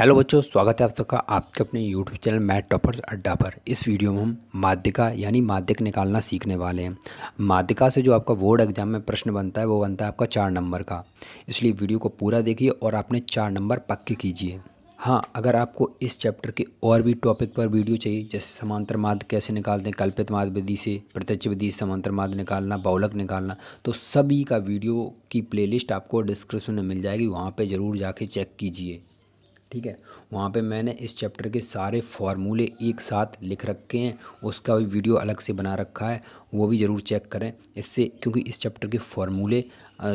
Hello बच्चों, स्वागत है आप सबका आपके अपने यूट्यूब चैनल मैथ टॉपर्स अड्डा पर। इस वीडियो में हम माध्यिका यानी माध्यक निकालना सीखने वाले हैं। माध्यिका से जो आपका बोर्ड एग्जाम में प्रश्न बनता है वो बनता है आपका 4 नंबर का। इसलिए वीडियो को पूरा देखिए और आपने 4 नंबर पक्के कीजिए। हाँ, अगर आपको इस चैप्टर के और भी टॉपिक पर वीडियो चाहिए, जैसे समांतर माध्य कैसे निकालते हैं, कल्पित माध्य विधि से, प्रत्यक्ष विधि से समांतर माध्य निकालना, बहुलक निकालना, तो सभी का वीडियो की प्लेलिस्ट आपको डिस्क्रिप्शन में मिल जाएगी। वहाँ पे ज़रूर जाके चेक कीजिए, ठीक है। वहाँ पे मैंने इस चैप्टर के सारे फार्मूले एक साथ लिख रखे हैं, उसका भी वीडियो अलग से बना रखा है, वो भी ज़रूर चेक करें। इससे क्योंकि इस चैप्टर के फार्मूले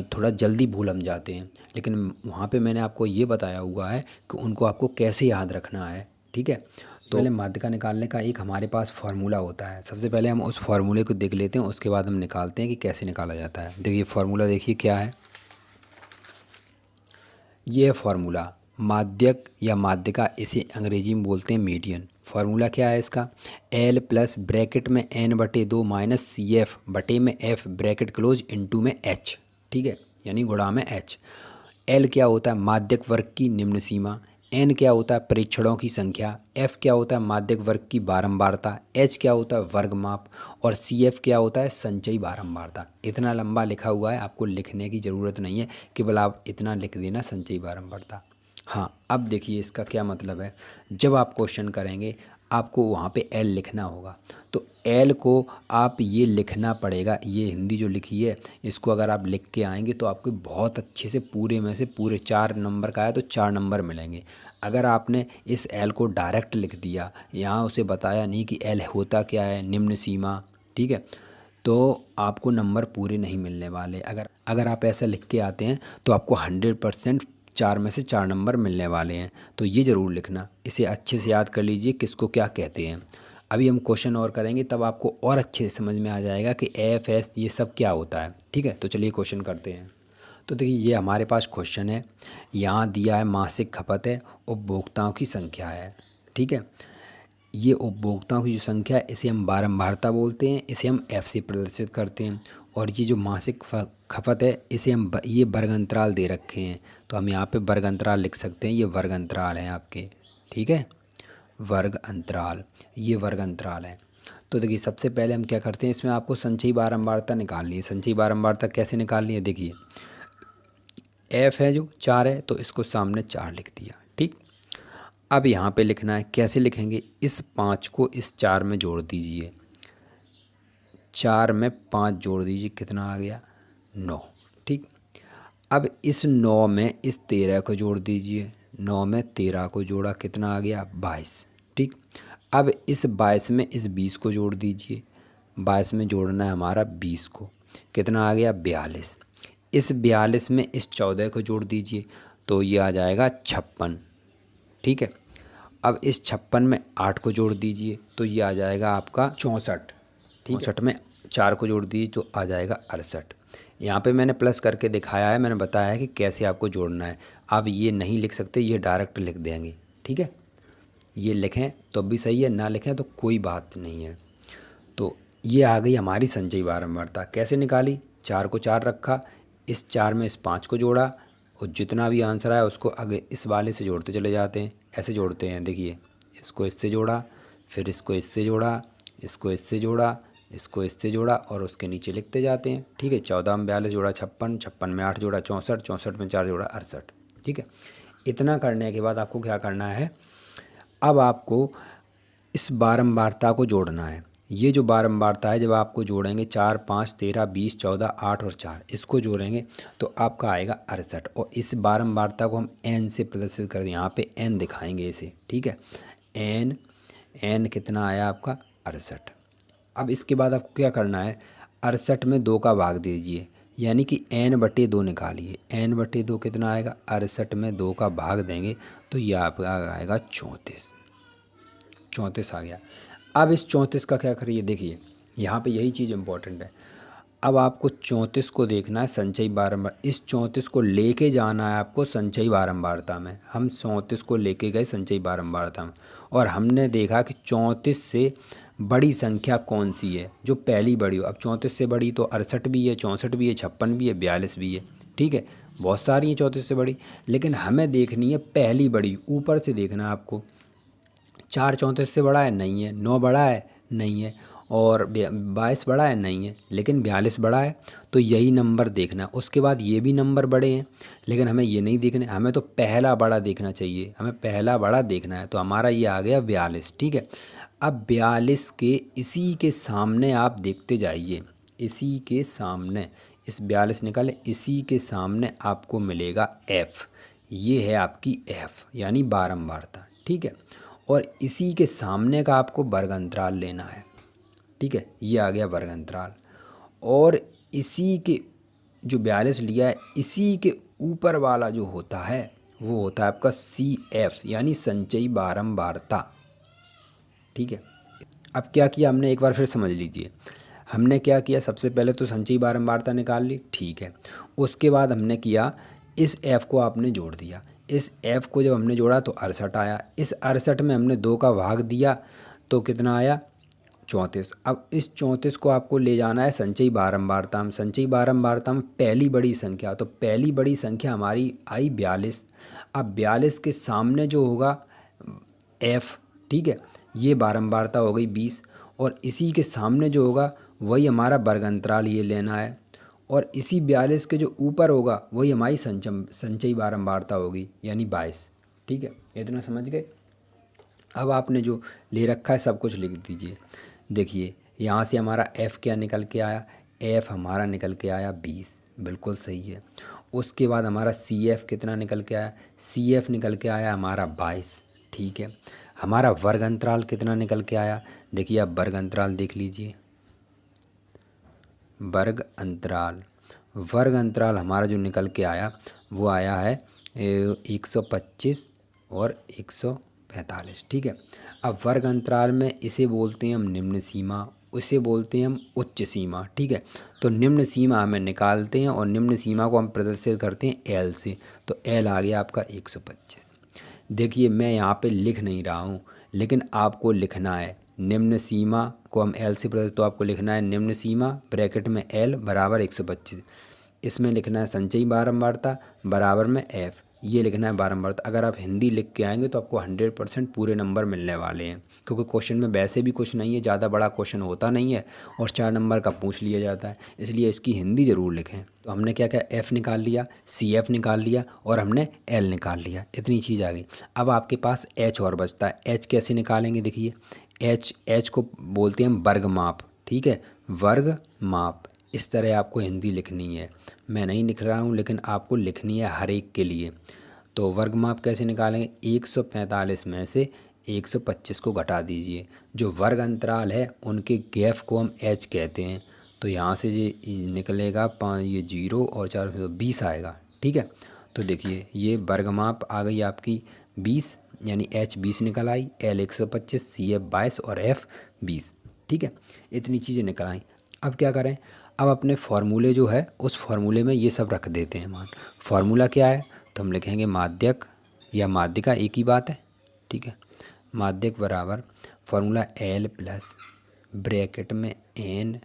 थोड़ा जल्दी भूल हम जाते हैं, लेकिन वहाँ पे मैंने आपको ये बताया हुआ है कि उनको आपको कैसे याद रखना है, ठीक है। तो पहले माध्यिका निकालने का एक हमारे पास फार्मूला होता है। सबसे पहले हम उस फार्मूले को देख लेते हैं, उसके बाद हम निकालते हैं कि कैसे निकाला जाता है। देखिए फार्मूला, देखिए क्या है ये फार्मूला। माध्यक या माध्यिका, इसे अंग्रेजी में बोलते हैं मीडियन। फार्मूला क्या है इसका, L प्लस ब्रैकेट में n/2 माइनस सी एफ बटे में f ब्रैकेट क्लोज इनटू में h, ठीक है, यानी गुणा में h। L क्या होता है, माध्यक वर्ग की निम्न सीमा। n क्या होता है, परीक्षणों की संख्या। f क्या होता है, माध्यक वर्ग की बारंबारता। h क्या होता है, वर्ग माप। और cf क्या होता है, संचयी बारंबारता। इतना लंबा लिखा हुआ है, आपको लिखने की ज़रूरत नहीं है, केवल आप इतना लिख देना, संचयी बारंबारता। हाँ, अब देखिए इसका क्या मतलब है। जब आप क्वेश्चन करेंगे आपको वहाँ पे एल लिखना होगा, तो एल को आप ये लिखना पड़ेगा। ये हिंदी जो लिखी है इसको अगर आप लिख के आएंगे तो आपको बहुत अच्छे से पूरे में से पूरे 4 नंबर का है तो 4 नंबर मिलेंगे। अगर आपने इस एल को डायरेक्ट लिख दिया, यहाँ उसे बताया नहीं कि एल होता क्या है, निम्न सीमा, ठीक है, तो आपको नंबर पूरे नहीं मिलने वाले। अगर आप ऐसा लिख के आते हैं तो आपको 100% 4 में से 4 नंबर मिलने वाले हैं। तो ये ज़रूर लिखना, इसे अच्छे से याद कर लीजिए किसको क्या कहते हैं। अभी हम क्वेश्चन और करेंगे तब आपको और अच्छे से समझ में आ जाएगा कि एफ एस ये सब क्या होता है, ठीक है। तो चलिए क्वेश्चन करते हैं। तो देखिए ये हमारे पास क्वेश्चन है, यहाँ दिया है मासिक खपत है, उपभोक्ताओं की संख्या है, ठीक है। ये उपभोक्ताओं की जो संख्या है इसे हम बारंबारता बोलते हैं, इसे हम एफ से प्रदर्शित करते हैं। और ये जो मासिक खपत है इसे हम ये वर्ग अंतराल दे रखे हैं, तो हम यहाँ पे वर्ग अंतराल लिख सकते हैं। ये वर्ग अंतराल हैं आपके, ठीक है, वर्ग अंतराल, ये वर्ग अंतराल है। तो देखिए सबसे पहले हम क्या करते हैं, इसमें आपको संचयी बारंबारता निकालनी है। संचयी बारंबारता कैसे निकालनी है, देखिए एफ है जो 4 है तो इसको सामने 4 लिख दिया, ठीक। अब यहाँ पे लिखना है, कैसे लिखेंगे, इस 5 को इस 4 में जोड़ दीजिए। 4 में 5 जोड़ दीजिए, कितना आ गया, 9, ठीक। अब इस 9 में इस 13 को जोड़ दीजिए। 9 में 13 को जोड़ा, कितना आ गया, 22, ठीक। अब इस 22 में इस 20 को जोड़ दीजिए। 22 में जोड़ना है हमारा 20 को, कितना आ गया, 42। इस 42 में इस 14 को जोड़ दीजिए तो ये आ जाएगा 56, ठीक है। अब इस 56 में 8 को जोड़ दीजिए तो ये आ जाएगा आपका 64, ठीक है। 64 में 4 को जोड़ दीजिए तो आ जाएगा 68। यहाँ पे मैंने प्लस करके दिखाया है, मैंने बताया है कि कैसे आपको जोड़ना है। आप ये नहीं लिख सकते, ये डायरेक्ट लिख देंगे, ठीक है। ये लिखें तो भी सही है, ना लिखें तो कोई बात नहीं है। तो ये आ गई हमारी संचयी बारंबारता। कैसे निकाली, 4 को 4 रखा, इस 4 में इस 5 को जोड़ा और जितना भी आंसर आया उसको आगे इस वाले से जोड़ते चले जाते हैं। ऐसे जोड़ते हैं, देखिए इसको इससे जोड़ा, फिर इसको इससे जोड़ा, इसको इससे जोड़ा, इसको इससे जोड़ा और उसके नीचे लिखते जाते हैं, ठीक है। 14 में 42 जोड़ा 56, 56 में 8 जोड़ा 64, 64 में 4 जोड़ा 68, ठीक है। इतना करने के बाद आपको क्या करना है, अब आपको इस बारंबारता को जोड़ना है। ये जो बारंबारता है जब आपको जोड़ेंगे 4, 5, 13, 20, 14, 8 और 4 इसको जोड़ेंगे तो आपका आएगा 68। और इस बारंबारता को हम n से प्रदर्शित कर दें, यहाँ पे n दिखाएंगे इसे, ठीक है। n कितना आया आपका, 68। अब इसके बाद आपको क्या करना है, 68 में 2 का भाग दीजिए, यानी कि n/2 निकालिए। n/2 कितना आएगा, 68 में 2 का भाग देंगे तो ये आपका आएगा 34, 34 आ गया। अब इस 34 का क्या करिए, देखिए यहाँ पे यही चीज़ इम्पोर्टेंट है। अब आपको 34 को देखना है संचयी बारंबार, इस 34 को लेके जाना है आपको संचयी बारंबारता में। हम 34 को लेके गए संचयी बारंबारता में और हमने देखा कि 34 से बड़ी संख्या कौन सी है, जो पहली बड़ी हो। अब 34 से बड़ी तो 68 भी है, 64 भी है, 56 भी है, 42 भी है, ठीक है। बहुत सारी हैं 34 से बड़ी, लेकिन हमें देखनी है पहली बड़ी, ऊपर से देखना है आपको। 4 34 से बड़ा है, नहीं है। 9 बड़ा है, नहीं है। और 22 बड़ा है, नहीं है। लेकिन 42 बड़ा है, तो यही नंबर देखना है। उसके बाद ये भी नंबर बड़े हैं, लेकिन हमें ये नहीं देखने, हमें तो पहला बड़ा देखना चाहिए, हमें पहला बड़ा देखना है। तो हमारा ये आ गया 42, ठीक है। अब 42 के इसी के सामने आप देखते जाइए, इसी के सामने, इस 42 निकाले, इसी के सामने आपको मिलेगा एफ। ये है आपकी एफ यानी बारंबारता, ठीक है। और इसी के सामने का आपको वर्ग अंतराल लेना है, ठीक है। ये आ गया वर्ग अंतराल। और इसी के जो 42 लिया है, इसी के ऊपर वाला जो होता है वो होता है आपका सी एफ यानी संचयी बारंबारता, ठीक है। अब क्या किया हमने, एक बार फिर समझ लीजिए। हमने क्या किया, सबसे पहले तो संचयी बारंबारता निकाल ली, ठीक है। उसके बाद हमने किया, इस एफ को आपने जोड़ दिया। इस एफ को जब हमने जोड़ा तो 68 आया। इस 68 में हमने 2 का भाग दिया तो कितना आया, 34। अब इस 34 को आपको ले जाना है संचयी बारंबारता में। संचयी बारंबारता में पहली बड़ी संख्या, तो पहली बड़ी संख्या हमारी आई 42। अब 42 के सामने जो होगा एफ, ठीक है, ये बारंबारता हो गई 20। और इसी के सामने जो होगा वही हमारा वर्ग अंतराल ये लेना है। और इसी 42 के जो ऊपर होगा वही हमारी संचयी बारंबारता होगी यानी 22, ठीक है। इतना समझ गए। अब आपने जो ले रखा है सब कुछ लिख दीजिए। देखिए यहाँ से हमारा एफ़ क्या निकल के आया, एफ़ हमारा निकल के आया 20, बिल्कुल सही है। उसके बाद हमारा सी एफ़ कितना निकल के आया, सी एफ़ निकल के आया हमारा 22, ठीक है। हमारा वर्ग अंतराल कितना निकल के आया, देखिए आप वर्ग अंतराल देख लीजिए। वर्ग अंतराल, वर्ग अंतराल हमारा जो निकल के आया वो आया है 125 और 145, ठीक है। अब वर्ग अंतराल में इसे बोलते हैं हम निम्न सीमा, उसे बोलते हैं हम उच्च सीमा, ठीक है। तो निम्न सीमा हमें निकालते हैं और निम्न सीमा को हम प्रदर्शित करते हैं एल से। तो एल आ गया आपका 125। देखिए मैं यहाँ पे लिख नहीं रहा हूँ, लेकिन आपको लिखना है। निम्न सीमा को हम एल से प्रदर्शित, तो आपको लिखना है निम्न सीमा ब्रैकेट में एल बराबर 125। इसमें लिखना है संचयी बारंबारता बराबर में एफ, ये लिखना है बारंबारता। अगर आप हिंदी लिख के आएंगे तो आपको 100% पूरे नंबर मिलने वाले हैं, क्योंकि क्वेश्चन में वैसे भी कुछ नहीं है, ज़्यादा बड़ा क्वेश्चन होता नहीं है और 4 नंबर का पूछ लिया जाता है, इसलिए इसकी हिंदी ज़रूर लिखें। तो हमने क्या किया, एफ़ निकाल लिया, सी एफ़ निकाल लिया और हमने एल निकाल लिया, इतनी चीज़ आ गई। अब आपके पास एच और बचता है। एच कैसे निकालेंगे, देखिए एच को बोलते हैं हम वर्ग माप, ठीक है, वर्ग माप। इस तरह आपको हिंदी लिखनी है, मैं नहीं लिख रहा हूँ लेकिन आपको लिखनी है हर एक के लिए। तो वर्ग माप कैसे निकालेंगे, 145 में से 125 को घटा दीजिए। जो वर्ग अंतराल है उनके गैफ को हम एच कहते हैं। तो यहाँ से ये निकलेगा 5, ये 0 और 4 तो 20 आएगा, ठीक है। तो देखिए ये वर्ग माप आ गई आपकी 20, यानी एच 20 निकल आई, एल 125, सी एफ 22 और एफ 20, ठीक है। इतनी चीज़ें निकल आई। अब क्या करें, अब अपने फार्मूले जो है उस फार्मूले में ये सब रख देते हैं मान। फार्मूला क्या है, तो हम लिखेंगे माध्यक या माध्यिका, एक ही बात है, ठीक है। माध्यक बराबर फार्मूला एल प्लस ब्रैकेट में एन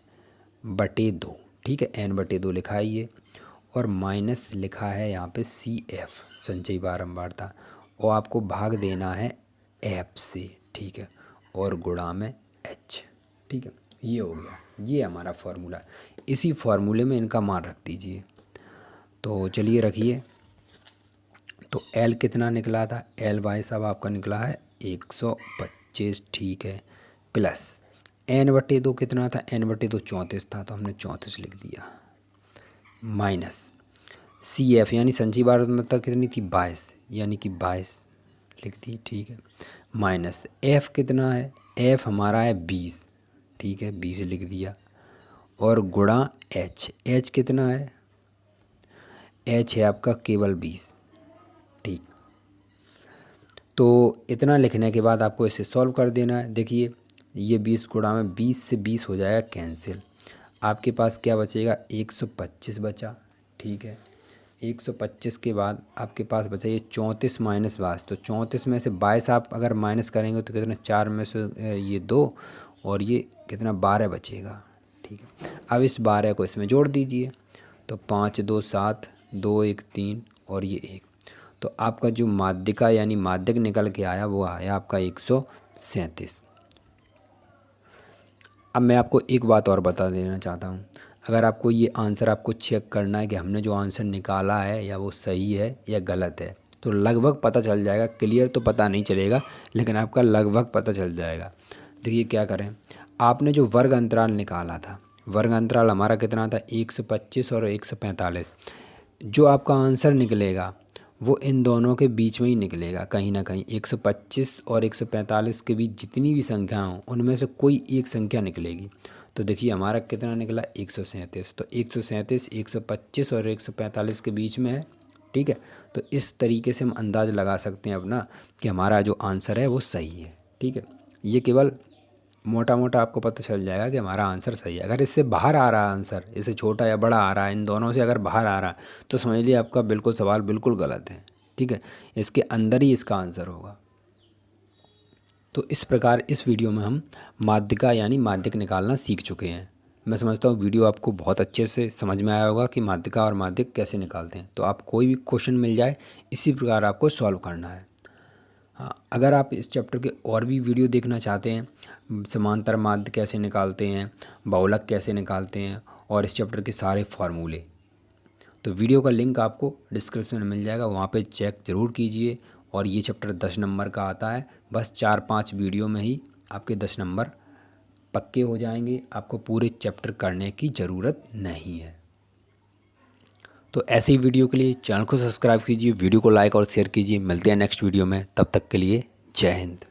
बटे 2, ठीक है, एन बटे 2 लिखा है ये, और माइनस लिखा है यहाँ पे सी एफ संचयी बारंबारता, और आपको भाग देना है एफ से, ठीक है, और गुणा में एच, ठीक है। ये हो गया, ये हमारा फार्मूला। इसी फार्मूले में इनका मान रख दीजिए। तो चलिए रखिए। तो एल कितना निकला था, एल भाई साहब आपका निकला है 125, ठीक है, प्लस एन बटे 2 कितना था, एन बटे 2 34 था, तो हमने 34 लिख दिया, माइनस सी एफ यानी संचयी बारंबारता कितनी थी 22, यानी कि 22 लिख दी, ठीक है, माइनस एफ कितना है, एफ हमारा है 20, ठीक है, 20 लिख दिया, और गुणा एच, एच कितना है, एच है आपका केवल 20, ठीक। तो इतना लिखने के बाद आपको इसे सॉल्व कर देना है। देखिए ये 20 गुणा में 20 से 20 हो जाएगा कैंसिल, आपके पास क्या बचेगा, 125 बचा, ठीक है। 125 के बाद आपके पास बचा ये 34 माइनस 22, तो 34 में से 22 आप अगर माइनस करेंगे तो कितना, 4 में से ये 2 और ये कितना 12 बचेगा, ठीक है। अब इस 12 को इसमें जोड़ दीजिए, तो 5 2 7 2 1 3 और ये 1। तो आपका जो माध्यिका यानी माध्यक निकल के आया वो आया आपका 137। अब मैं आपको एक बात और बता देना चाहता हूँ, अगर आपको ये आंसर आपको चेक करना है कि हमने जो आंसर निकाला है या वो सही है या गलत है, तो लगभग पता चल जाएगा। क्लियर तो पता नहीं चलेगा, लेकिन आपका लगभग पता चल जाएगा। देखिए क्या करें, आपने जो वर्ग अंतराल निकाला था, वर्ग अंतराल हमारा कितना था 125 और 145। जो आपका आंसर निकलेगा वो इन दोनों के बीच में ही निकलेगा कहीं ना कहीं। 125 और 145 के बीच जितनी भी संख्या हों उनमें से कोई एक संख्या निकलेगी। तो देखिए हमारा कितना निकला 137। तो 137 125 और 145 के बीच में है। ठीक है, तो इस तरीके से हम अंदाज़ लगा सकते हैं अपना कि हमारा जो आंसर है वो सही है। ठीक है, ये केवल मोटा मोटा आपको पता चल जाएगा कि हमारा आंसर सही है। अगर इससे बाहर आ रहा है आंसर, इससे छोटा या बड़ा आ रहा है, इन दोनों से अगर बाहर आ रहा है, तो समझ लीजिए आपका बिल्कुल सवाल बिल्कुल गलत है। ठीक है, इसके अंदर ही इसका आंसर होगा। तो इस प्रकार इस वीडियो में हम माध्यिका यानी माध्यक निकालना सीख चुके हैं। मैं समझता हूँ वीडियो आपको बहुत अच्छे से समझ में आया होगा कि माध्यिका और माध्यक कैसे निकालते हैं। तो आप कोई भी क्वेश्चन मिल जाए इसी प्रकार आपको सॉल्व करना है। हाँ, अगर आप इस चैप्टर के और भी वीडियो देखना चाहते हैं, समांतर माध्य कैसे निकालते हैं, बहुलक कैसे निकालते हैं और इस चैप्टर के सारे फार्मूले, तो वीडियो का लिंक आपको डिस्क्रिप्शन में मिल जाएगा, वहाँ पे चेक ज़रूर कीजिए। और ये चैप्टर 10 नंबर का आता है, बस 4-5 वीडियो में ही आपके 10 नंबर पक्के हो जाएंगे। आपको पूरे चैप्टर करने की ज़रूरत नहीं है। तो ऐसे ही वीडियो के लिए चैनल को सब्सक्राइब कीजिए, वीडियो को लाइक और शेयर कीजिए। मिलते हैं नेक्स्ट वीडियो में, तब तक के लिए जय हिंद।